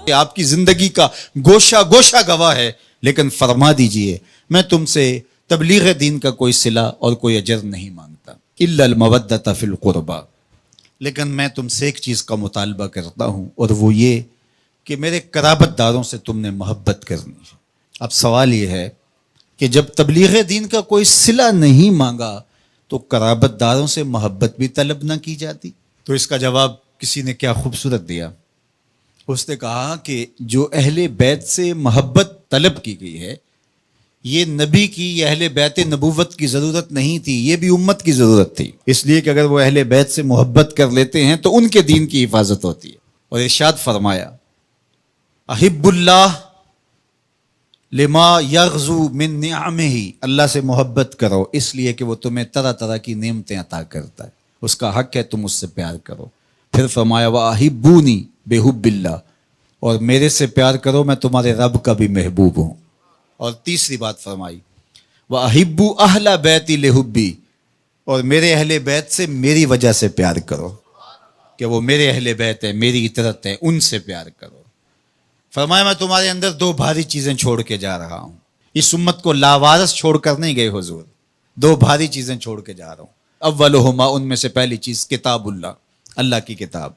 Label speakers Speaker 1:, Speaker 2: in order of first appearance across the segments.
Speaker 1: آپ کی زندگی کا گوشہ گوشہ گواہ ہے، لیکن فرما دیجئے میں تم سے تبلیغ دین کا کوئی صلہ اور کوئی اجر نہیں مانگتا الا المودۃ فی القربى، لیکن میں تم سے ایک چیز کا مطالبہ کرتا ہوں، اور وہ یہ کہ میرے قرابت داروں سے تم نے محبت کرنی ہے۔ اب سوال یہ ہے کہ جب تبلیغ دین کا کوئی صلہ نہیں مانگا تو قرابت داروں سے محبت بھی طلب نہ کی جاتی؟ تو اس کا جواب کسی نے کیا خوبصورت دیا، اس نے کہا کہ جو اہل بیت سے محبت طلب کی گئی ہے، یہ نبی کی، یہ اہل بیت نبوت کی ضرورت نہیں تھی، یہ بھی امت کی ضرورت تھی، اس لیے کہ اگر وہ اہل بیت سے محبت کر لیتے ہیں تو ان کے دین کی حفاظت ہوتی ہے۔ اور ارشاد فرمایا احب اللہ لما یغزو من نعمہ، اللہ سے محبت کرو اس لیے کہ وہ تمہیں طرح طرح کی نعمتیں عطا کرتا ہے، اس کا حق ہے تم اس سے پیار کرو۔ پھر فرمایا وَأَحِبُّونِي بِحُبِّ اللَّهِ، اور میرے سے پیار کرو میں تمہارے رب کا بھی محبوب ہوں۔ اور تیسری بات فرمائی وَأَحِبُّ أَهْلَ بَيْتِي لِحُبِّي، اور میرے اہل بیت سے میری وجہ سے پیار کرو، کہ وہ میرے اہل بیت ہے، میری اطاعت ہے، ان سے پیار کرو۔ فرمایا میں تمہارے اندر دو بھاری چیزیں چھوڑ کے جا رہا ہوں، اس امت کو لاوارث چھوڑ کر نہیں گئے حضور، دو بھاری چیزیں چھوڑ کے جا رہا ہوں۔ اولہما، ان میں سے پہلی چیز کتاب اللہ، اللہ کی کتاب،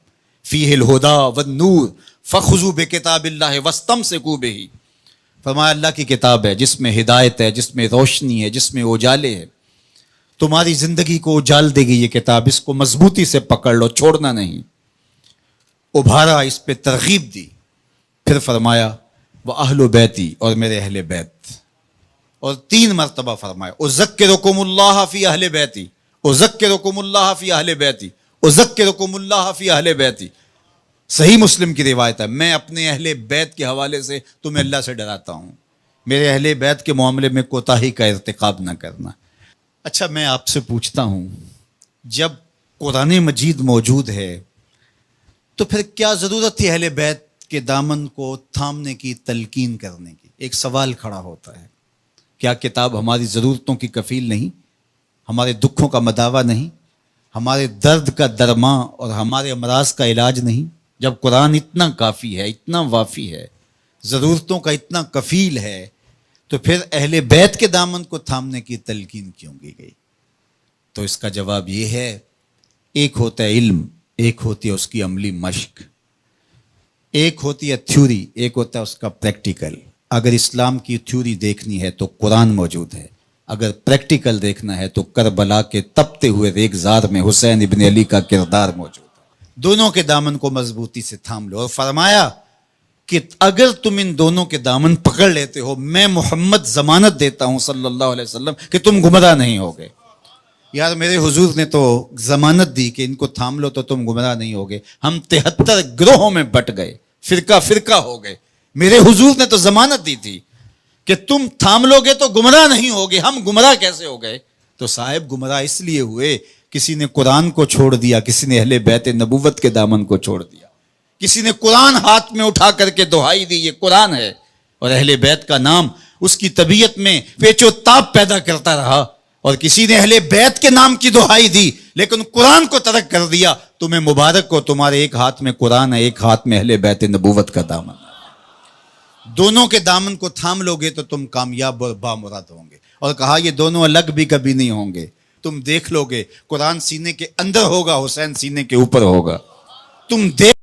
Speaker 1: فیہ الہدی والنور فخذوا بکتاب اللہ واستمسکوا بہ، فرمایا اللہ کی کتاب ہے جس میں ہدایت ہے، جس میں روشنی ہے، جس میں اجالے ہے، تمہاری زندگی کو اجال دے گی یہ کتاب، اس کو مضبوطی سے پکڑ لو، چھوڑنا نہیں۔ ابھارا، اس پہ ترغیب دی۔ پھر فرمایا وَأَهْلُ بَيْتِي، اور میرے اہل بیت، اور تین مرتبہ فرمایا اذکرکم اللہ فی اہل بیتی، اذکرکم اللہ فی اہل بیتی، اذکرکم اللہ فی اہل بیتی۔ صحیح مسلم کی روایت ہے، میں اپنے اہل بیت کے حوالے سے تمہیں اللہ سے ڈراتا ہوں، میرے اہل بیت کے معاملے میں کوتاہی کا ارتکاب نہ کرنا۔ اچھا میں آپ سے پوچھتا ہوں، جب قرآن مجید موجود ہے تو پھر کیا ضرورت تھی اہل بیت کے دامن کو تھامنے کی، تلقین کرنے کی؟ ایک سوال کھڑا ہوتا ہے، کیا کتاب ہماری ضرورتوں کی کفیل نہیں، ہمارے دکھوں کا مداوا نہیں، ہمارے درد کا درماں اور ہمارے امراض کا علاج نہیں؟ جب قرآن اتنا کافی ہے، اتنا وافی ہے، ضرورتوں کا اتنا کفیل ہے، تو پھر اہل بیت کے دامن کو تھامنے کی تلقین کیوں کی گئی؟ تو اس کا جواب یہ ہے، ایک ہوتا ہے علم، ایک ہوتی ہے اس کی عملی مشق، ایک ہوتی ہے تھیوری، ایک ہوتا ہے اس کا پریکٹیکل۔ اگر اسلام کی تھیوری دیکھنی ہے تو قرآن موجود ہے، اگر پریکٹیکل دیکھنا ہے تو کربلا کے تپتے ہوئے ریگزار میں حسین ابن علی کا کردار موجود ہے۔ دونوں کے دامن کو مضبوطی سے تھام لو، اور فرمایا کہ اگر تم ان دونوں کے دامن پکڑ لیتے ہو، میں محمد ضمانت دیتا ہوں صلی اللہ علیہ وسلم کہ تم گمراہ نہیں ہوگے۔ یار میرے حضور نے تو ضمانت دی کہ ان کو تھام لو تو تم گمراہ نہیں ہوگے، ہم 73 گروہوں میں بٹ گئے، فرقہ فرقہ ہو گئے، میرے حضور نے تو ضمانت دی تھی کہ تم تھام لو گے تو گمراہ نہیں ہوگے، ہم گمراہ کیسے ہو گئے؟ تو صاحب گمراہ اس لیے ہوئے، کسی نے قرآن کو چھوڑ دیا، کسی نے اہل بیت نبوت کے دامن کو چھوڑ دیا، کسی نے قرآن ہاتھ میں اٹھا کر کے دہائی دی یہ قرآن ہے، اور اہل بیت کا نام اس کی طبیعت میں پیچ و تاب پیدا کرتا رہا، اور کسی نے اہل بیت کے نام کی دہائی دی لیکن قرآن کو ترک کر دیا۔ تمہیں مبارک ہو، تمہارے ایک ہاتھ میں قرآن ہے، ایک ہاتھ میں اہل بیت نبوت کا دامن ہے، دونوں کے دامن کو تھام لو گے تو تم کامیاب اور بامراد ہوں گے۔ اور کہا یہ دونوں الگ بھی کبھی نہیں ہوں گے، تم دیکھ لو گے، قرآن سینے کے اندر ہوگا، حسین سینے کے اوپر ہوگا، تم دیکھ